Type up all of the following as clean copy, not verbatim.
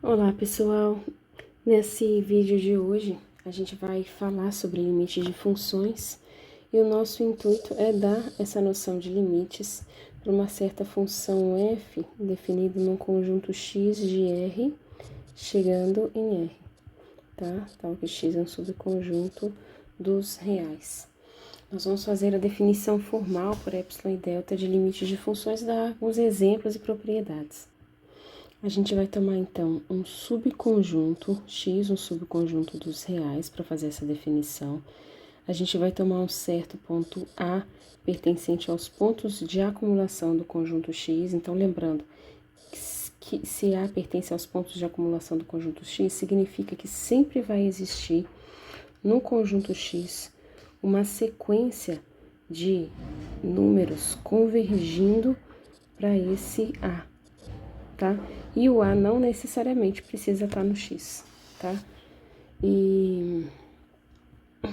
Olá pessoal, nesse vídeo de hoje a gente vai falar sobre limites de funções e o nosso intuito é dar essa noção de limites para uma certa função f definida num conjunto x de R chegando em R, tá? Tal que x é um subconjunto dos reais. Nós vamos fazer a definição formal por epsilon e delta de limites de funções, dar alguns exemplos e propriedades. A gente vai tomar, então, um subconjunto x, um subconjunto dos reais, para fazer essa definição. A gente vai tomar um certo ponto A, pertencente aos pontos de acumulação do conjunto x. Então, lembrando que se A pertence aos pontos de acumulação do conjunto x, significa que sempre vai existir no conjunto x uma sequência de números convergindo para esse A, tá? E o A não necessariamente precisa estar no X, tá? E o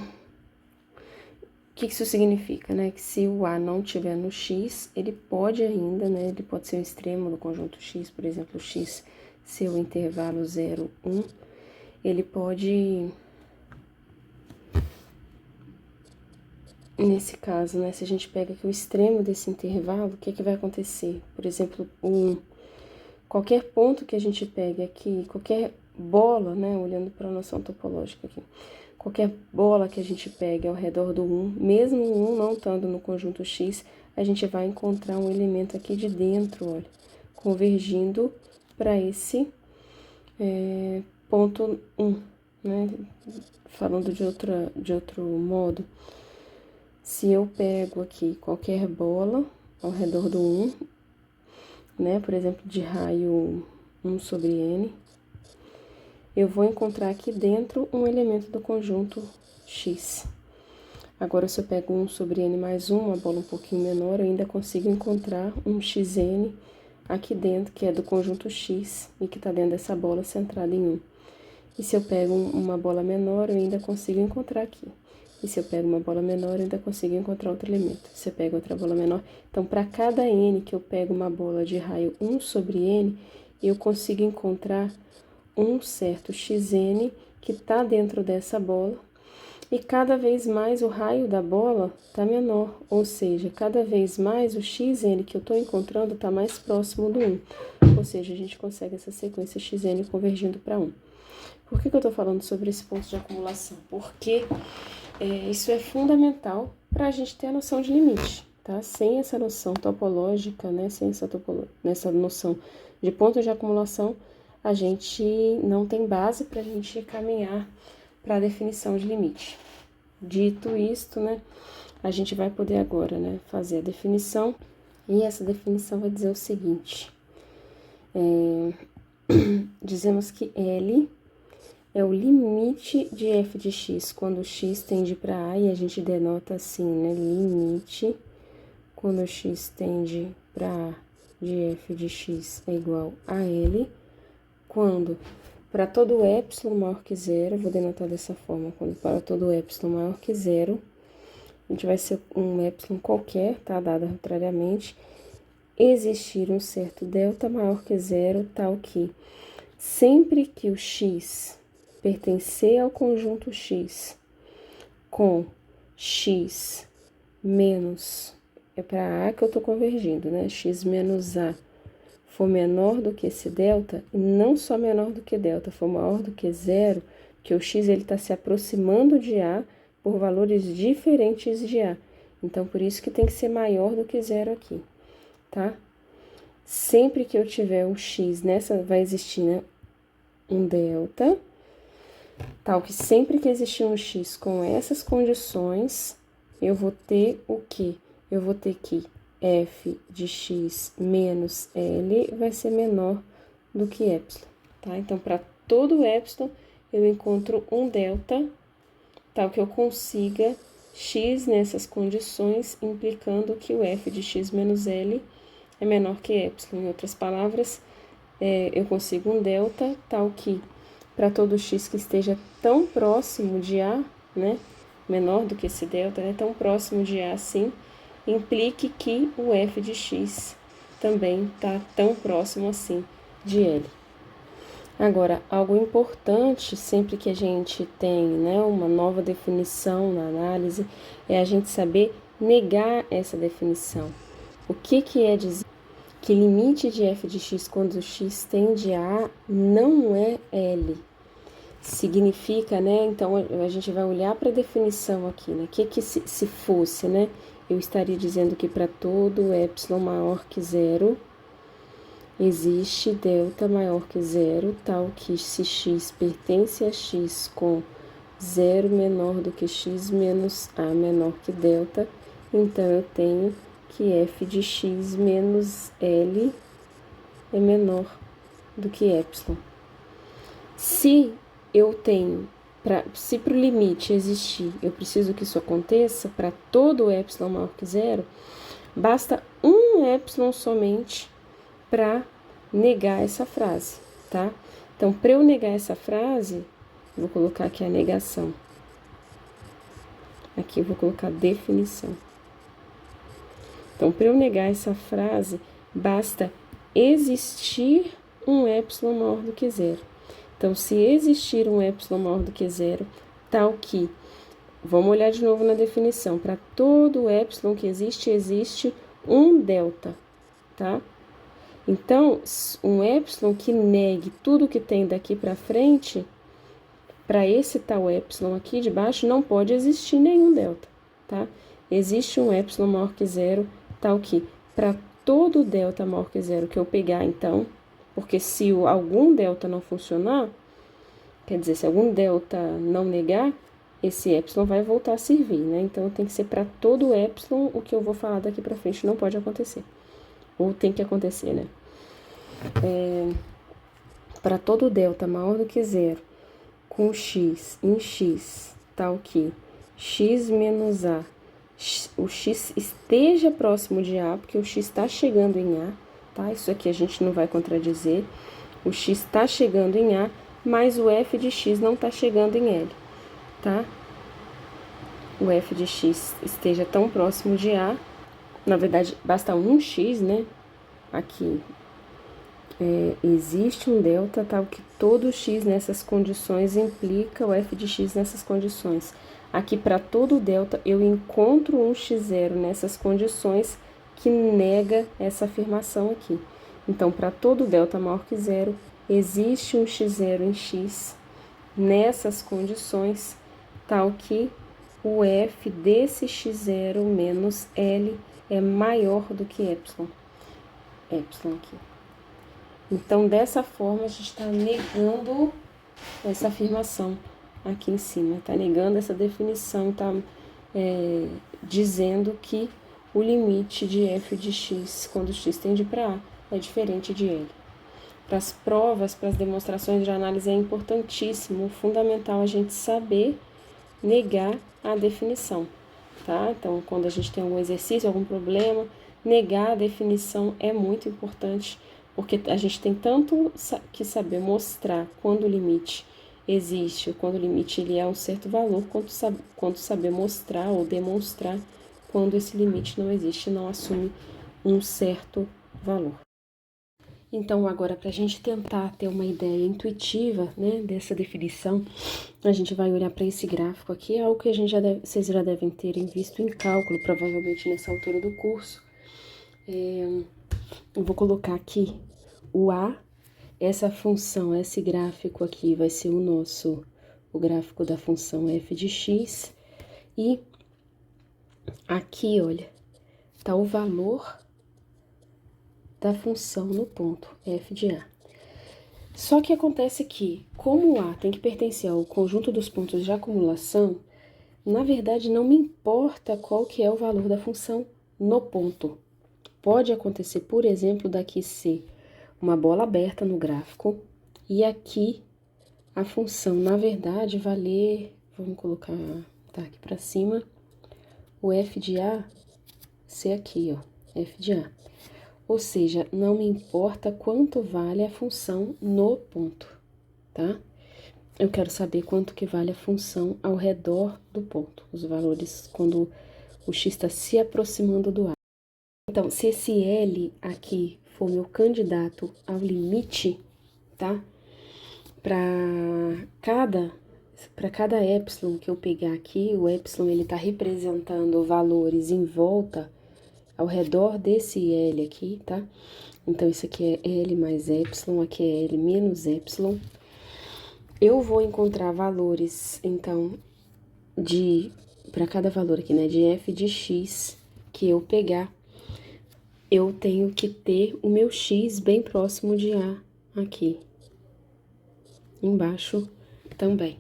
que isso significa, né? Que se o A não estiver no X, ele pode ainda, né? Ele pode ser um extremo do conjunto X, por exemplo, o X ser o intervalo 0, 1, ele pode, nesse caso, né? Se a gente pega aqui o extremo desse intervalo, o que que vai acontecer? Por exemplo, qualquer ponto que a gente pegue aqui, qualquer bola, né, olhando para a noção topológica aqui, qualquer bola que a gente pegue ao redor do 1, mesmo o 1 não estando no conjunto X, a gente vai encontrar um elemento aqui de dentro, olha, convergindo para esse ponto 1, né, falando de outro modo, se eu pego aqui qualquer bola ao redor do 1, né, por exemplo, de raio 1 sobre n, eu vou encontrar aqui dentro um elemento do conjunto x. Agora, se eu pego 1 sobre n mais 1, uma bola um pouquinho menor, eu ainda consigo encontrar um xn aqui dentro, que é do conjunto x, e que está dentro dessa bola centrada em 1. E se eu pego uma bola menor, eu ainda consigo encontrar aqui. E se eu pego uma bola menor, eu ainda consigo encontrar outro elemento. Se eu pego outra bola menor... Então, para cada n que eu pego uma bola de raio 1 sobre n, eu consigo encontrar um certo xn que está dentro dessa bola. E cada vez mais o raio da bola está menor. Ou seja, cada vez mais o xn que eu estou encontrando está mais próximo do 1. Ou seja, a gente consegue essa sequência xn convergindo para 1. Por que eu estou falando sobre esse ponto de acumulação? Porque isso é fundamental para a gente ter a noção de limite, tá? Sem essa noção topológica, né? Sem essa noção de ponto de acumulação, a gente não tem base para a gente caminhar para a definição de limite. Dito isto, né? A gente vai poder agora, né? Fazer a definição, e essa definição vai dizer o seguinte: dizemos que L é o limite de f de x quando x tende para A, e a gente denota assim, né? Limite quando x tende para A de f de x é igual a L, quando para todo epsilon maior que zero, vou denotar dessa forma, quando para todo epsilon maior que zero, a gente vai ser um epsilon qualquer, tá? Dado arbitrariamente, existir um certo delta maior que zero, tal que sempre que o x pertencer ao conjunto x com x menos, é para A que eu estou convergindo, né? X menos A for menor do que esse delta, e não só menor do que delta, for maior do que zero, que o x ele está se aproximando de A por valores diferentes de A. Então, por isso que tem que ser maior do que zero aqui, tá? Sempre que eu tiver um x nessa, vai existir, né, um delta, tal que sempre que existir um x com essas condições, eu vou ter o quê? Eu vou ter que f de x menos L vai ser menor do que epsilon, tá? Então, para todo epsilon, eu encontro um delta, tal que eu consiga x nessas condições, implicando que o f de x menos L é menor que epsilon. Em outras palavras, eu consigo um delta, tal que para todo x que esteja tão próximo de A, né, menor do que esse delta, né, tão próximo de A assim, implique que o f de x também está tão próximo assim de L. Agora, algo importante, sempre que a gente tem, né, uma nova definição na análise, é a gente saber negar essa definição. O que é dizer que limite de f de x quando x tende a A não é L? Significa, né, então a gente vai olhar para a definição aqui, né, que se fosse, né, eu estaria dizendo que para todo epsilon maior que zero, existe delta maior que zero, tal que se x pertence a x com zero menor do que x menos a menor que delta, então eu tenho que f de x menos L é menor do que epsilon. Se eu tenho, se para o limite existir, eu preciso que isso aconteça, para todo epsilon maior que zero, basta um epsilon somente para negar essa frase, tá? Então, para eu negar essa frase, vou colocar aqui a negação. Aqui eu vou colocar definição. Então, para eu negar essa frase, basta existir um epsilon maior do que zero. Então, se existir um epsilon maior do que zero, tal que, vamos olhar de novo na definição, para todo epsilon que existe, existe um delta, tá? Então, um epsilon que negue tudo que tem daqui para frente, para esse tal epsilon aqui de baixo, não pode existir nenhum delta, tá? Existe um epsilon maior que zero, tal que, para todo delta maior que zero que eu pegar, então, porque se algum delta não funcionar, quer dizer, se algum delta não negar, esse epsilon vai voltar a servir, né? Então, tem que ser para todo epsilon, o que eu vou falar daqui para frente não pode acontecer. Ou tem que acontecer, né? Para todo delta maior do que zero, com x em x, tal que x menos a, o x esteja próximo de a, porque o x está chegando em a, tá? Isso aqui a gente não vai contradizer. O x está chegando em a, mas o f de x não está chegando em L, tá? O f de x esteja tão próximo de a, na verdade, basta um x, né? Aqui, existe um delta tal que todo x nessas condições implica o f de x nessas condições. Aqui, para todo delta, eu encontro um x0 nessas condições que nega essa afirmação aqui. Então, para todo delta maior que zero, existe um x0 em x nessas condições, tal que o f desse x0 menos L é maior do que epsilon. Epsilon aqui. Então, dessa forma, a gente está negando essa afirmação aqui em cima, está negando essa definição, está dizendo que o limite de f de x, quando x tende para A, é diferente de L. Para as provas, para as demonstrações de análise, é importantíssimo, fundamental a gente saber negar a definição, tá? Então, quando a gente tem algum exercício, algum problema, negar a definição é muito importante, porque a gente tem tanto que saber mostrar quando o limite existe, ou quando o limite ele é um certo valor, quanto saber mostrar ou demonstrar quando esse limite não existe, não assume um certo valor. Então, agora, para a gente tentar ter uma ideia intuitiva, né, dessa definição, a gente vai olhar para esse gráfico aqui, é algo que vocês já devem terem visto em cálculo, provavelmente nessa altura do curso. Eu vou colocar aqui o A, essa função, esse gráfico aqui vai ser o gráfico da função f de x, e aqui, olha, tá o valor da função no ponto f de A. Só que acontece que, como o A tem que pertencer ao conjunto dos pontos de acumulação, na verdade não me importa qual que é o valor da função no ponto. Pode acontecer, por exemplo, daqui ser uma bola aberta no gráfico e aqui a função, na verdade, valer, vamos colocar, tá aqui para cima, o f de A ser aqui, ó, f de A. Ou seja, não me importa quanto vale a função no ponto, tá? Eu quero saber quanto que vale a função ao redor do ponto, os valores quando o x está se aproximando do A. Então, se esse L aqui for meu candidato ao limite, tá? cada para cada epsilon que eu pegar aqui, o epsilon ele tá representando valores em volta ao redor desse L aqui, tá? Então, isso aqui é L mais epsilon, aqui é L menos epsilon. Eu vou encontrar valores, então, para cada valor aqui, né, de f de x que eu pegar, eu tenho que ter o meu x bem próximo de A aqui, embaixo também,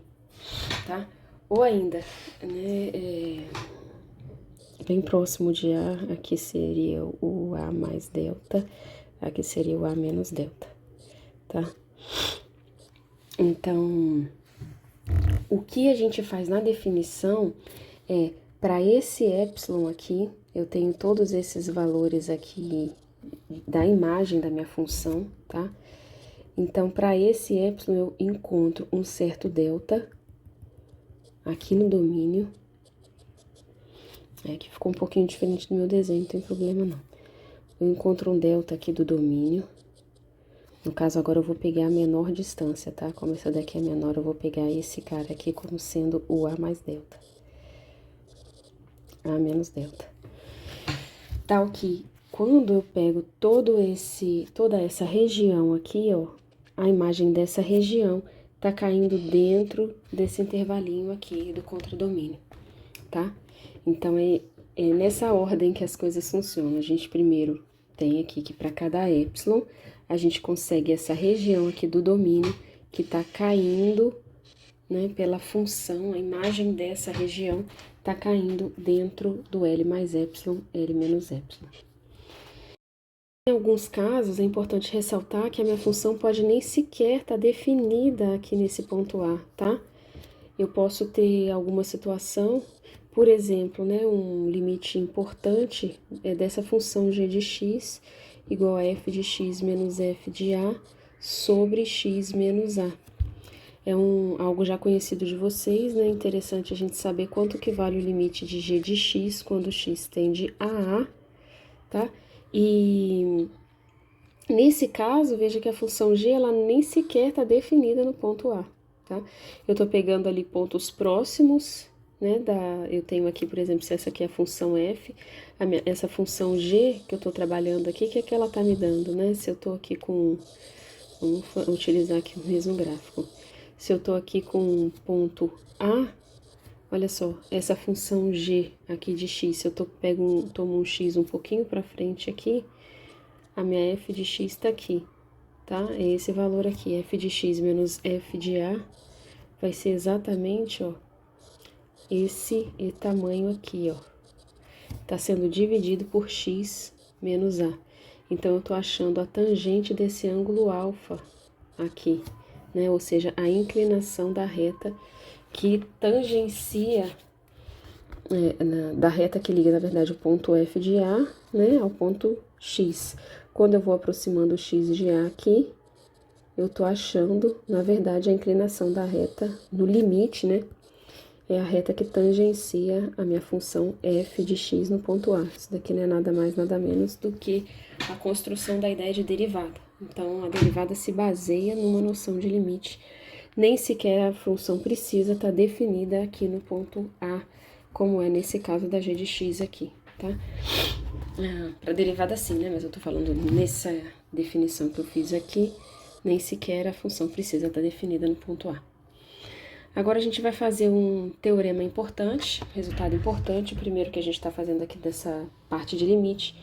tá? Ou ainda, né, bem próximo de A, aqui seria o A mais delta, aqui seria o A menos delta, tá? Então, o que a gente faz na definição é, para esse epsilon aqui, eu tenho todos esses valores aqui da imagem da minha função, tá? Então, para esse epsilon, eu encontro um certo delta aqui no domínio. É que ficou um pouquinho diferente do meu desenho, não tem problema não. Eu encontro um delta aqui do domínio. No caso, agora eu vou pegar a menor distância, tá? Como essa daqui é menor, eu vou pegar esse cara aqui como sendo o A mais delta. A menos delta. Tal que, quando eu pego toda essa região aqui, ó, a imagem dessa região tá caindo dentro desse intervalinho aqui do contradomínio, tá? Então, é nessa ordem que as coisas funcionam. A gente primeiro tem aqui que para cada epsilon, a gente consegue essa região aqui do domínio que tá caindo, né, pela função, a imagem dessa região tá caindo dentro do L mais epsilon, L menos epsilon. Em alguns casos, é importante ressaltar que a minha função pode nem sequer estar definida aqui nesse ponto A, tá? Eu posso ter alguma situação, por exemplo, né, um limite importante é dessa função g de x igual a f de x menos f de a sobre x menos a. É algo já conhecido de vocês, né? Interessante a gente saber quanto que vale o limite de g de x quando x tende a A, tá? E nesse caso, veja que a função g, ela nem sequer está definida no ponto A, tá? Eu tô pegando ali pontos próximos, né? Eu tenho aqui, por exemplo, se essa aqui é a função f, essa função g que eu tô trabalhando aqui, que é que ela tá me dando, né? Se eu tô aqui com... Vamos utilizar aqui o mesmo gráfico. Se eu tô aqui com um ponto A, olha só, essa função g aqui de x, se eu tomo um x um pouquinho para frente aqui, a minha f de x tá aqui, tá? É esse valor aqui, f de x menos f de a, vai ser exatamente, ó, esse tamanho aqui, ó. Tá sendo dividido por x menos a. Então, eu tô achando a tangente desse ângulo alfa aqui, né? Ou seja, a inclinação da reta que tangencia, da reta que liga, na verdade, o ponto F de A, né, ao ponto X. Quando eu vou aproximando o X de A aqui, eu tô achando, na verdade, a inclinação da reta no limite, né, é a reta que tangencia a minha função f de x no ponto A. Isso daqui não é nada mais, nada menos do que a construção da ideia de derivada. Então, a derivada se baseia numa noção de limite. Nem sequer a função precisa estar definida aqui no ponto A, como é nesse caso da g de x aqui, tá? Para derivada sim, né? Mas eu tô falando nessa definição que eu fiz aqui, nem sequer a função precisa estar definida no ponto A. Agora a gente vai fazer um teorema importante, resultado importante, o primeiro que a gente está fazendo aqui dessa parte de limite.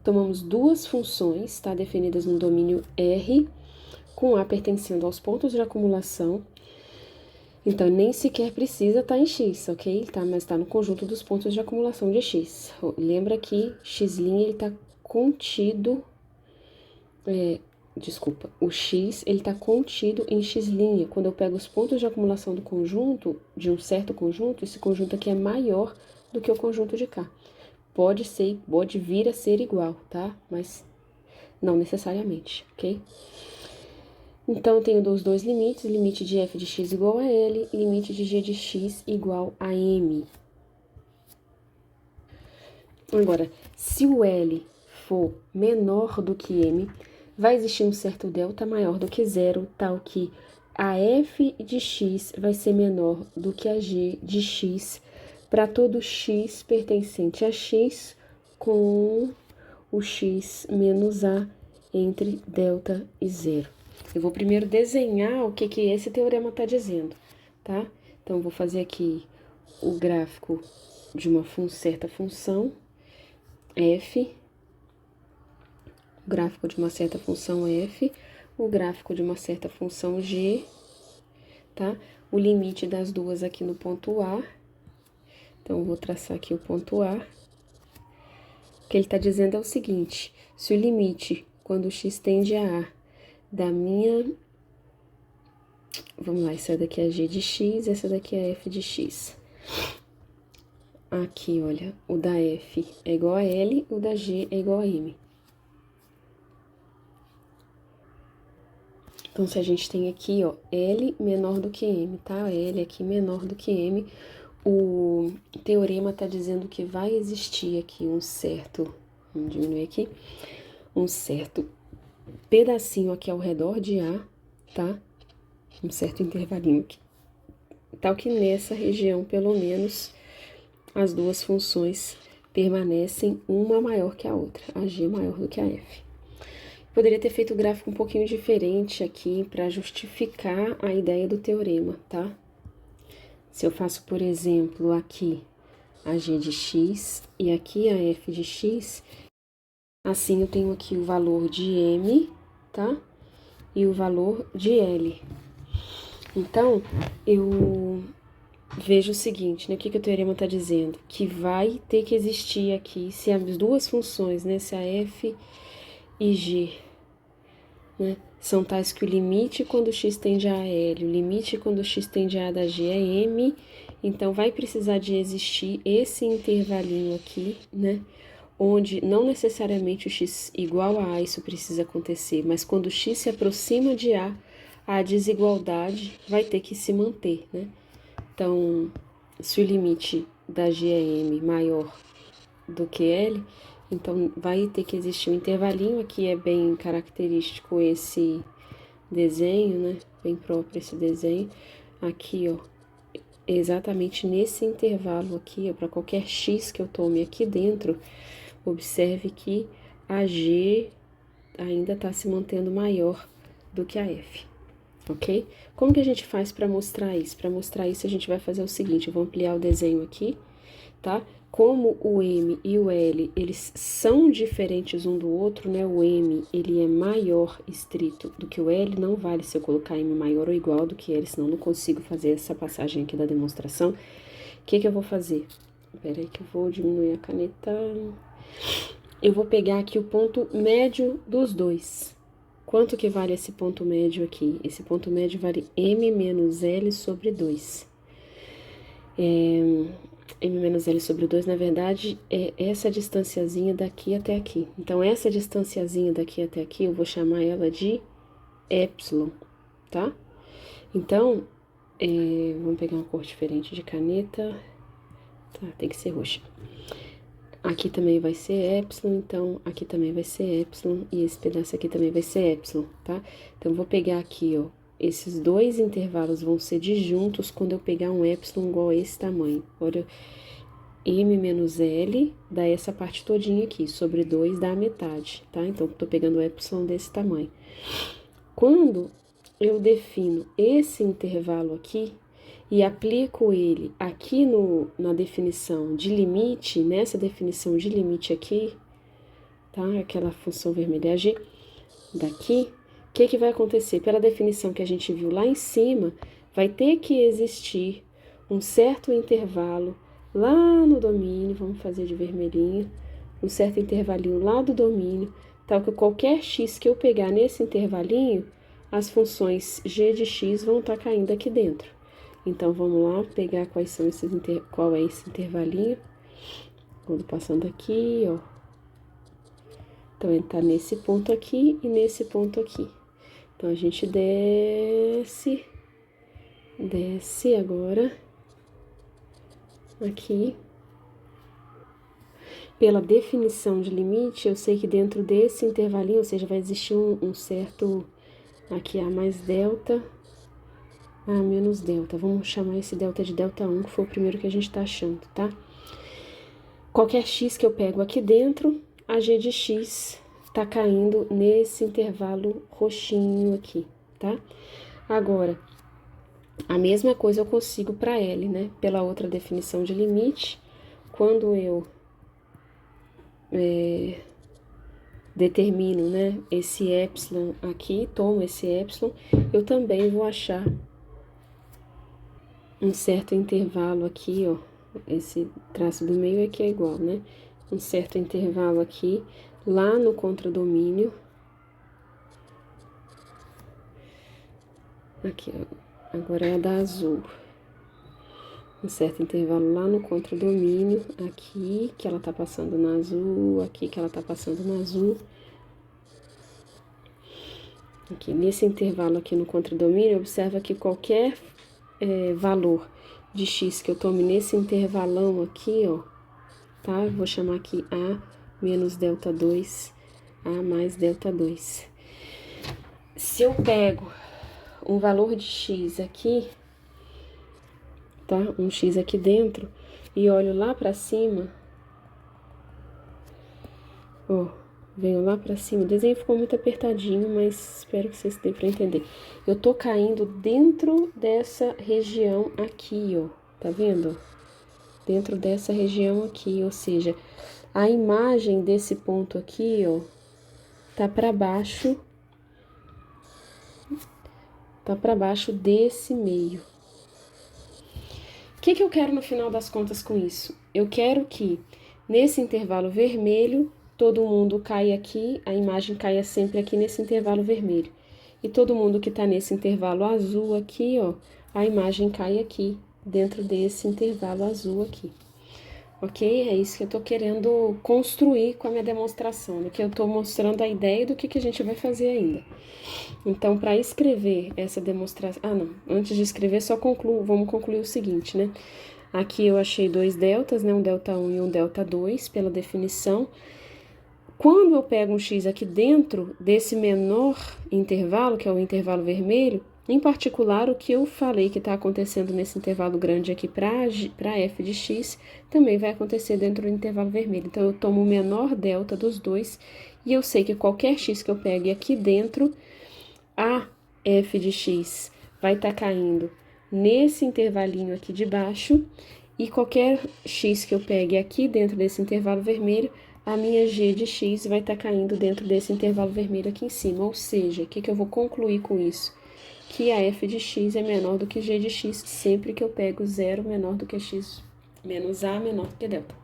Tomamos duas funções, tá, definidas no domínio R, com A pertencendo aos pontos de acumulação. Então, nem sequer precisa estar em X, ok? Tá, mas está no conjunto dos pontos de acumulação de X. Lembra que X' ele está contido... Desculpa, o x, ele está contido em x'. Quando eu pego os pontos de acumulação do conjunto, de um certo conjunto, esse conjunto aqui é maior do que o conjunto de cá. Pode vir a ser igual, tá? Mas não necessariamente, ok? Então, eu tenho os dois limites, limite de f de x igual a L e limite de g de x igual a M. Agora, se o L for menor do que M, vai existir um certo delta maior do que zero, tal que a f de x vai ser menor do que a g de x para todo x pertencente a x com o x menos a entre delta e zero. Eu vou primeiro desenhar o que esse teorema está dizendo, tá? Então, vou fazer aqui o gráfico de uma certa função f, o gráfico de uma certa função f, o gráfico de uma certa função g, tá? O limite das duas aqui no ponto A. Então, vou traçar aqui o ponto A. O que ele está dizendo é o seguinte: se o limite, quando x tende a A, da minha... Vamos lá, essa daqui é g de x, essa daqui é f de x. Aqui, olha, o da f é igual a L, o da g é igual a M. Então, se a gente tem aqui, ó, L menor do que M, tá? L aqui menor do que M, o teorema tá dizendo que vai existir aqui um certo, vamos diminuir aqui, um certo pedacinho aqui ao redor de A, tá? Um certo intervalinho aqui. Tal que nessa região, pelo menos, as duas funções permanecem uma maior que a outra, a g maior do que a f. Poderia ter feito o gráfico um pouquinho diferente aqui para justificar a ideia do teorema, tá? Se eu faço, por exemplo, aqui a g de x e aqui a f de x, assim eu tenho aqui o valor de m, tá? E o valor de L. Então, eu vejo o seguinte, né? O que o teorema está dizendo? Que vai ter que existir aqui, se as duas funções, né? Se a f e g, né, são tais que o limite quando x tende a L, o limite quando x tende a da g é M, então vai precisar de existir esse intervalinho aqui, né? Onde não necessariamente o x igual a isso precisa acontecer, mas quando o x se aproxima de a desigualdade vai ter que se manter, né? Então, se o limite da g é M maior do que L, então vai ter que existir um intervalinho. Aqui é bem característico esse desenho, né? Bem próprio esse desenho. Aqui, ó, exatamente nesse intervalo aqui, ó, para qualquer x que eu tome aqui dentro, observe que a g ainda está se mantendo maior do que a f, ok? Como que a gente faz para mostrar isso? Para mostrar isso, a gente vai fazer o seguinte: eu vou ampliar o desenho aqui, tá? Como o M e o L, eles são diferentes um do outro, né? O M, ele é maior estrito do que o L, não vale se eu colocar M maior ou igual do que L, senão não consigo fazer essa passagem aqui da demonstração. O que eu vou fazer? Espera aí que eu vou diminuir a caneta. Eu vou pegar aqui o ponto médio dos dois. Quanto que vale esse ponto médio aqui? Esse ponto médio vale M menos L sobre 2. M menos L sobre 2, na verdade, é essa distanciazinha daqui até aqui. Então, essa distanciazinha daqui até aqui, eu vou chamar ela de epsilon, tá? Então, vamos pegar uma cor diferente de caneta. Tá, tem que ser roxa. Aqui também vai ser epsilon, então aqui também vai ser epsilon, e esse pedaço aqui também vai ser epsilon, tá? Então, vou pegar aqui, ó, esses dois intervalos vão ser disjuntos quando eu pegar um epsilon igual a esse tamanho. Olha, M menos L dá essa parte todinha aqui, sobre 2 dá a metade, tá? Então, tô pegando o epsilon desse tamanho. Quando eu defino esse intervalo aqui e aplico ele aqui na definição de limite, nessa definição de limite aqui, tá? Aquela função vermelha G daqui, o que vai acontecer? Pela definição que a gente viu lá em cima, vai ter que existir um certo intervalo lá no domínio, vamos fazer de vermelhinho, um certo intervalinho lá do domínio, tal que qualquer x que eu pegar nesse intervalinho, as funções g de x vão estar caindo aqui dentro. Então, vamos lá pegar qual é esse intervalinho. Vou passando aqui, ó. Então, ele tá nesse ponto aqui e nesse ponto aqui. Então, a gente desce agora aqui. Pela definição de limite, eu sei que dentro desse intervalinho, ou seja, vai existir um certo, aqui A mais delta, A menos delta. Vamos chamar esse delta de delta 1, que foi o primeiro que a gente tá achando, tá? Qualquer x que eu pego aqui dentro, a g de x tá caindo nesse intervalo roxinho aqui, tá? Agora, a mesma coisa eu consigo para L, né? Pela outra definição de limite, quando eu determino, né, esse epsilon aqui, tomo esse epsilon, eu também vou achar um certo intervalo aqui, ó, esse traço do meio aqui é igual, né? Um certo intervalo aqui, lá no contradomínio. Aqui, ó, agora é a da azul. Um certo intervalo lá no contradomínio, aqui, que ela tá passando na azul, aqui que ela tá passando na azul. Aqui, nesse intervalo aqui no contradomínio, observa que qualquer valor de x que eu tome nesse intervalão aqui, ó, tá? Eu vou chamar aqui A menos delta 2, A mais delta 2. Se eu pego um valor de x aqui, tá? Um x aqui dentro, e olho lá pra cima, ó, venho lá pra cima. O desenho ficou muito apertadinho, mas espero que vocês dêem pra entender. Eu tô caindo dentro dessa região aqui, ó, tá vendo? Dentro dessa região aqui, ou seja, a imagem desse ponto aqui, ó, tá pra baixo desse meio. O que eu quero no final das contas com isso? Eu quero que nesse intervalo vermelho, todo mundo caia aqui, a imagem caia sempre aqui nesse intervalo vermelho. E todo mundo que tá nesse intervalo azul aqui, ó, a imagem cai aqui, dentro desse intervalo azul aqui. Ok? É isso que eu tô querendo construir com a minha demonstração, no que eu tô mostrando a ideia do que a gente vai fazer ainda. Então, para escrever essa demonstração... Ah, não. Antes de escrever, vamos concluir o seguinte, né? Aqui eu achei dois deltas, né? Um delta 1 e um delta 2, pela definição. Quando eu pego um x aqui dentro desse menor intervalo, que é o intervalo vermelho, em particular, o que eu falei que está acontecendo nesse intervalo grande aqui para f de x, também vai acontecer dentro do intervalo vermelho. Então, eu tomo o menor delta dos dois, e eu sei que qualquer x que eu pegue aqui dentro, a f de x vai estar caindo nesse intervalinho aqui de baixo, e qualquer x que eu pegue aqui dentro desse intervalo vermelho, a minha g de x vai estar caindo dentro desse intervalo vermelho aqui em cima. Ou seja, o que eu vou concluir com isso? Que a f de x é menor do que g de x sempre que eu pego zero menor do que x menos a menor do que delta,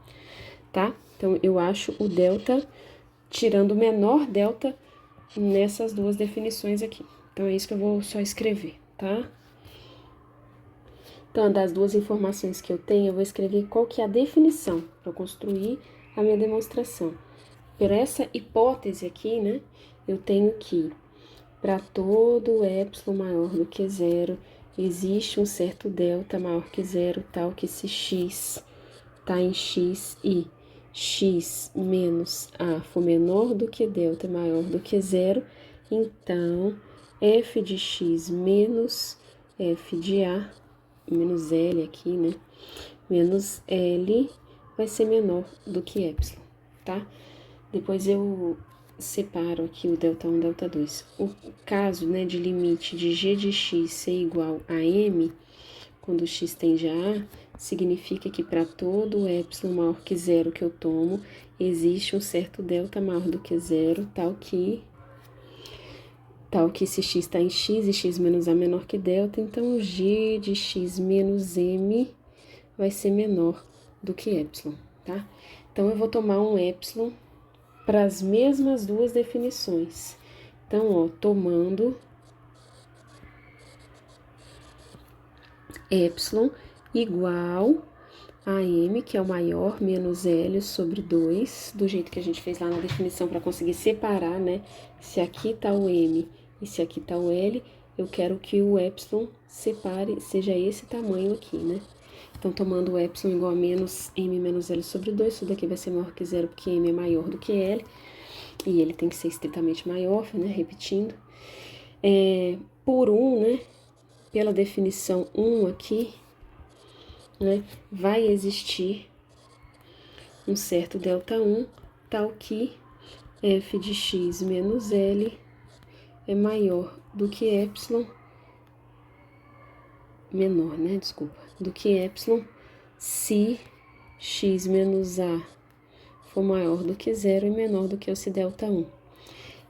tá? Então, eu acho o delta, tirando o menor delta nessas duas definições aqui. Então, é isso que eu vou só escrever, tá? Então, das duas informações que eu tenho, eu vou escrever qual que é a definição para construir a minha demonstração. Por essa hipótese aqui, né, eu tenho que, para todo epsilon maior do que zero, existe um certo delta maior que zero, tal que se x tá em x e x menos a for menor do que delta maior do que zero, então f de x menos f de a, menos L aqui, né? Menos L vai ser menor do que epsilon, tá? Depois eu separo aqui o delta 1 e delta 2. O caso, né, de limite de g de x ser igual a m, quando x tende a A, significa que para todo epsilon maior que zero que eu tomo, existe um certo delta maior do que zero, tal que se x está em x e x menos a menor que delta, então g de x menos m vai ser menor do que epsilon, tá? Então, eu vou tomar um epsilon para as mesmas duas definições. Então, ó, tomando epsilon igual a m, que é o maior, menos L sobre 2, do jeito que a gente fez lá na definição para conseguir separar, né? Se aqui tá o m e se aqui tá o L, eu quero que o epsilon separe, seja esse tamanho aqui, né? Então, tomando o epsilon igual a menos m menos L sobre 2, isso daqui vai ser maior que zero, porque m é maior do que L, e ele tem que ser estritamente maior, né? Repetindo. Por 1, né? pela definição 1 aqui, né, vai existir um certo ΔI, tal que f de x menos L é maior do que epsilon, menor, né, desculpa, do que epsilon, se x menos a for maior do que 0 e menor do que esse ΔI.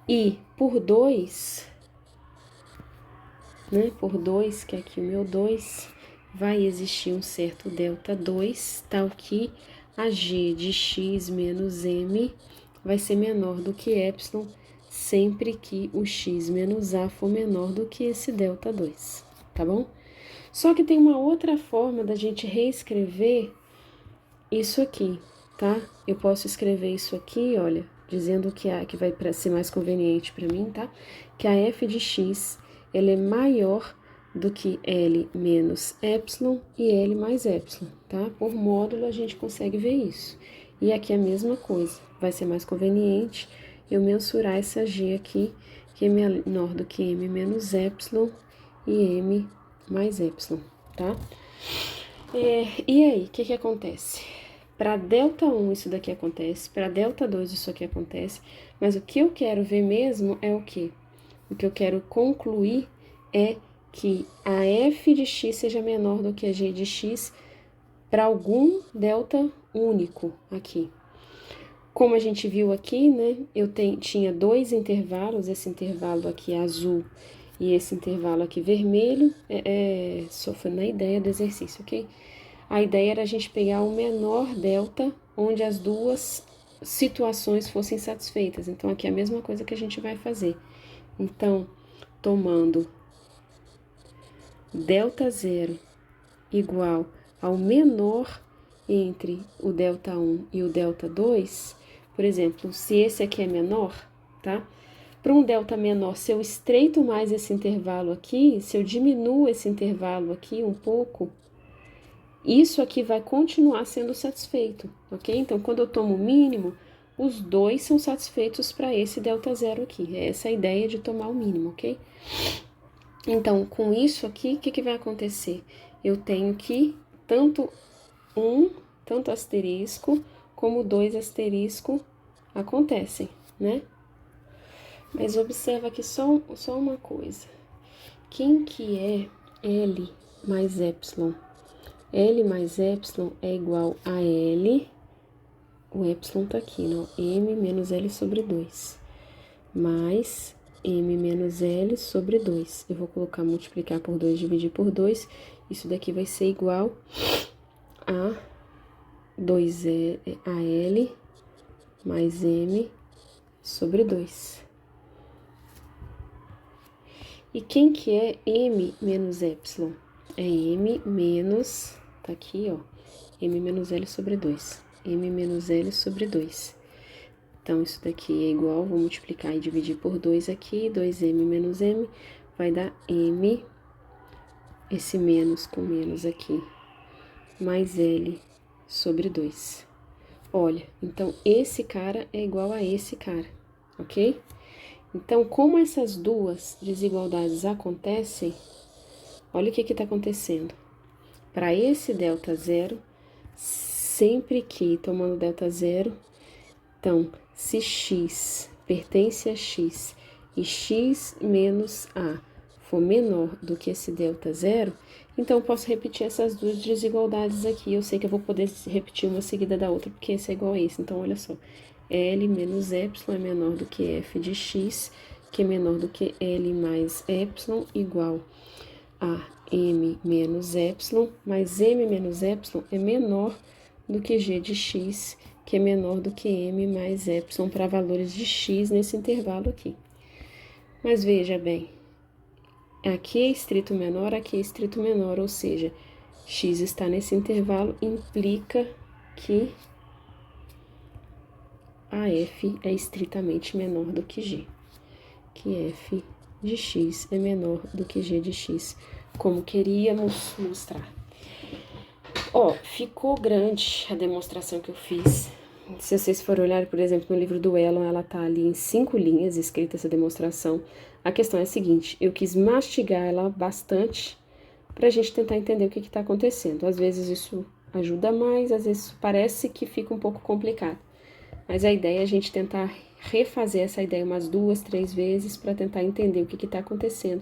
E por 2, né, por 2, que é aqui o meu 2, vai existir um certo ΔI, tal que a g de x menos m vai ser menor do que epsilon, sempre que o x menos a for menor do que esse ΔI, tá bom? Só que tem uma outra forma da gente reescrever isso aqui, tá? Eu posso escrever isso aqui, olha, dizendo que vai ser mais conveniente para mim, tá? Que a f de x, ela é maior do que L menos epsilon e L mais epsilon, tá? Por módulo a gente consegue ver isso. E aqui é a mesma coisa, vai ser mais conveniente eu mensurar essa g aqui, que é menor do que m menos epsilon e m mais epsilon, tá? E aí, o que acontece? Para ΔI isso daqui acontece, para ΔI isso aqui acontece, mas o que eu quero ver mesmo é o quê? O que eu quero concluir é que a f de x seja menor do que a g de x para algum delta único aqui. Como a gente viu aqui, né, tinha dois intervalos, esse intervalo aqui azul e esse intervalo aqui vermelho, só foi na ideia do exercício, ok? A ideia era a gente pegar o menor delta onde as duas situações fossem satisfeitas. Então, aqui é a mesma coisa que a gente vai fazer. Então, tomando ΔI igual ao menor entre o ΔI e o ΔI, por exemplo, se esse aqui é menor, tá? Para um delta menor, se eu estreito mais esse intervalo aqui, se eu diminuo esse intervalo aqui um pouco, isso aqui vai continuar sendo satisfeito, ok? Então, quando eu tomo o mínimo, os dois são satisfeitos para esse ΔI aqui. É essa a ideia de tomar o mínimo, ok? Então, com isso aqui, o que vai acontecer? Eu tenho que tanto asterisco, como 2 asterisco acontecem, né? Mas observa aqui só uma coisa. Quem que é L mais epsilon? L mais epsilon é igual a L, o epsilon tá aqui, né? M menos L sobre 2, mais M menos L sobre 2. Eu vou colocar multiplicar por 2, dividir por 2. Isso daqui vai ser igual a 2L mais M sobre 2. E quem que é M menos epsilon? É M menos, tá aqui, ó, M menos L sobre 2. M menos L sobre 2. Então, isso daqui é igual, vou multiplicar e dividir por 2 aqui, 2M menos M, vai dar M, esse menos com menos aqui, mais L sobre 2. Olha, então, esse cara é igual a esse cara, ok? Então, como essas duas desigualdades acontecem, olha o que está acontecendo. Para esse ΔI, sempre que, tomando ΔI, então, se x pertence a x e x menos a for menor do que esse ΔI, então eu posso repetir essas duas desigualdades aqui. Eu sei que eu vou poder repetir uma seguida da outra, porque esse é igual a esse. Então, olha só, L menos epsilon é menor do que f de x, que é menor do que L mais epsilon, igual a M menos epsilon, mais M menos epsilon é menor do que G de x, que é menor do que M mais epsilon para valores de x nesse intervalo aqui. Mas veja bem, aqui é estrito menor, aqui é estrito menor, ou seja, x está nesse intervalo, implica que a f é estritamente menor do que g, que f de x é menor do que g de x, como queríamos mostrar. Ó, ficou grande a demonstração que eu fiz. Se vocês forem olhar, por exemplo, no livro do Elon, ela tá ali em 5 linhas escrita essa demonstração. A questão é a seguinte, eu quis mastigar ela bastante para a gente tentar entender o que está acontecendo. Às vezes isso ajuda mais, às vezes parece que fica um pouco complicado. Mas a ideia é a gente tentar refazer essa ideia umas 2, 3 vezes para tentar entender o que está acontecendo.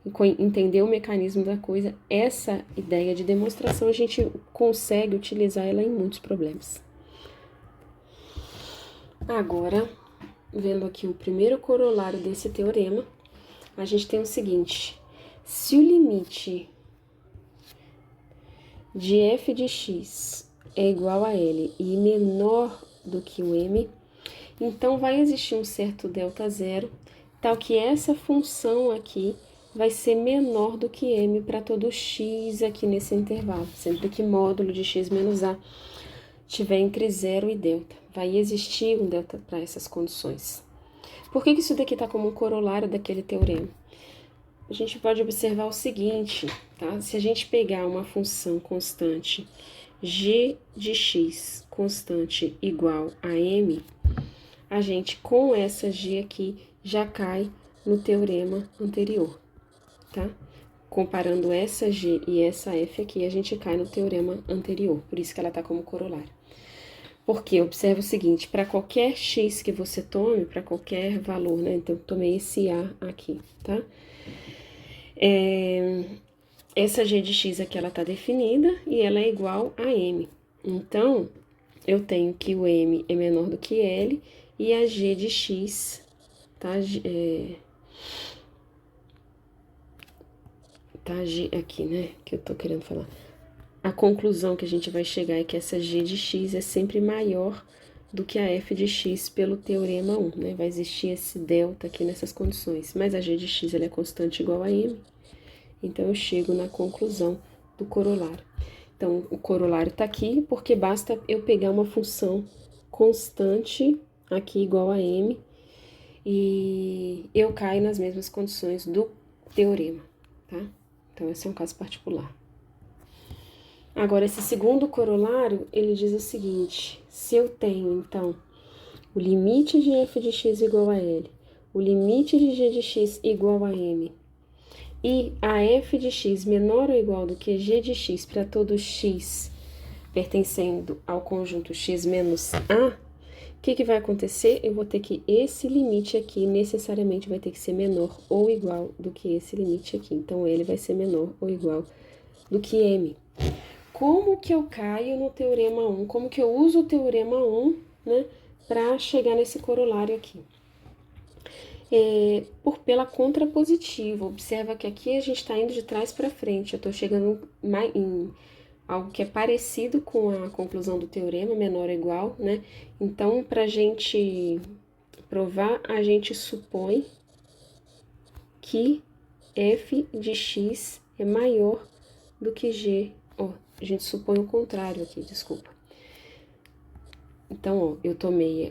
E entender o mecanismo da coisa. Essa ideia de demonstração a gente consegue utilizar ela em muitos problemas. Agora, vendo aqui o primeiro corolário desse teorema, a gente tem o seguinte: se o limite de f de x é igual a L e menor do que o m, então vai existir um certo delta zero, tal que essa função aqui vai ser menor do que m para todo x aqui nesse intervalo, sempre que módulo de x menos a tiver entre 0 e delta. Vai existir um delta para essas condições. Por que isso daqui está como um corolário daquele teorema? A gente pode observar o seguinte, tá? Se a gente pegar uma função constante g de x constante igual a m, a gente com essa g aqui já cai no teorema anterior, tá? Comparando essa g e essa f aqui, a gente cai no teorema anterior, por isso que ela tá como corolário. Porque observa o seguinte, para qualquer x que você tome, para qualquer valor, né? Então, eu tomei esse a aqui, tá? Essa g de x aqui, ela tá definida e ela é igual a m. Então, eu tenho que o m é menor do que L e a g de x, tá? Tá g aqui, né? Que eu tô querendo falar. A conclusão que a gente vai chegar é que essa g de x é sempre maior do que a f de x pelo teorema 1, né? Vai existir esse delta aqui nessas condições, mas a g de x ela é constante igual a m, então eu chego na conclusão do corolário. Então, o corolário tá aqui porque basta eu pegar uma função constante aqui igual a m e eu caio nas mesmas condições do teorema, tá? Então, esse é um caso particular. Agora, esse segundo corolário, ele diz o seguinte: se eu tenho, então, o limite de f de x igual a L, o limite de g de x igual a m, e a f de x menor ou igual do que g de x para todo x pertencendo ao conjunto x menos a, o que vai acontecer? Eu vou ter que esse limite aqui necessariamente vai ter que ser menor ou igual do que esse limite aqui. Então, ele vai ser menor ou igual do que m. Como que eu caio no teorema 1? Como que eu uso o teorema 1, né, para chegar nesse corolário aqui? Pela contrapositiva. Observa que aqui a gente está indo de trás para frente. Eu estou chegando em algo que é parecido com a conclusão do teorema, menor ou igual, né? Então, para a gente provar, a gente supõe que f de x é maior do que g. Ó, a gente supõe o contrário aqui, desculpa. Então, ó, eu tomei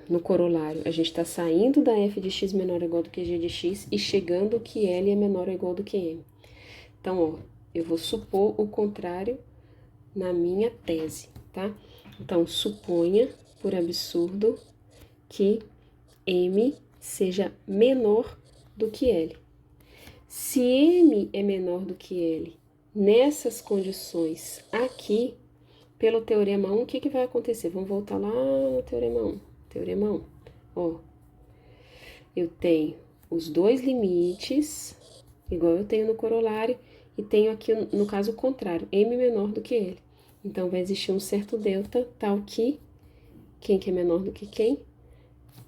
no corolário, a gente está saindo da f de x menor ou igual do que g de x e chegando que L é menor ou igual do que m. Então, ó, eu vou supor o contrário na minha tese, tá? Então, suponha, por absurdo, que m seja menor do que L. Se m é menor do que L, nessas condições aqui, pelo teorema 1, o que vai acontecer? Vamos voltar lá no teorema 1. Teorema 1, ó, eu tenho os dois limites, igual eu tenho no corolário, e tenho aqui, no caso, o contrário, m menor do que L. Então, vai existir um certo delta, tal que, quem que é menor do que quem?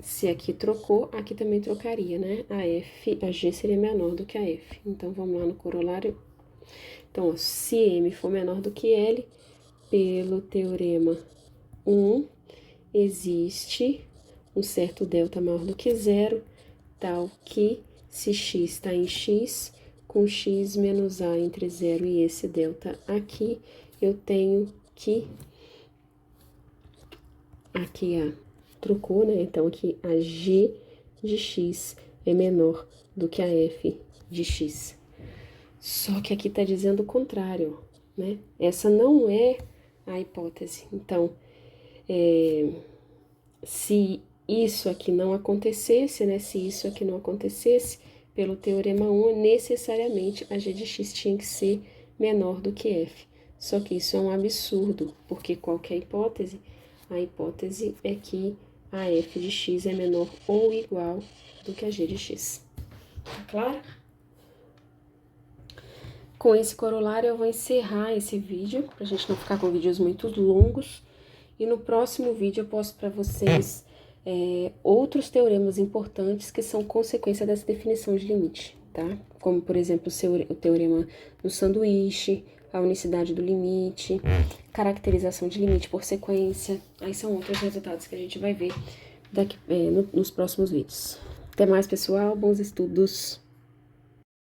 Se aqui trocou, aqui também trocaria, né? A G seria menor do que a F. Então, vamos lá no corolário. Então, ó, se M for menor do que L, pelo teorema 1, existe um certo delta maior do que zero, tal que, se x está em x, com x menos a entre 0 e esse delta aqui, eu tenho que aqui a trocou, né? Então, aqui a g de x é menor do que a f de x. Só que aqui tá dizendo o contrário, né? Essa não é a hipótese. Então, se isso aqui não acontecesse, né? Se isso aqui não acontecesse, pelo Teorema 1, necessariamente a g de x tinha que ser menor do que f. Só que isso é um absurdo, porque qual que é a hipótese? A hipótese é que a f de x é menor ou igual do que a g de x. Tá claro? Com esse corolário, eu vou encerrar esse vídeo, pra gente não ficar com vídeos muito longos. E no próximo vídeo eu posto para vocês outros teoremas importantes que são consequência dessa definição de limite, tá? Como, por exemplo, o teorema do sanduíche, a unicidade do limite, caracterização de limite por sequência. Aí são outros resultados que a gente vai ver nos próximos vídeos. Até mais, pessoal. Bons estudos!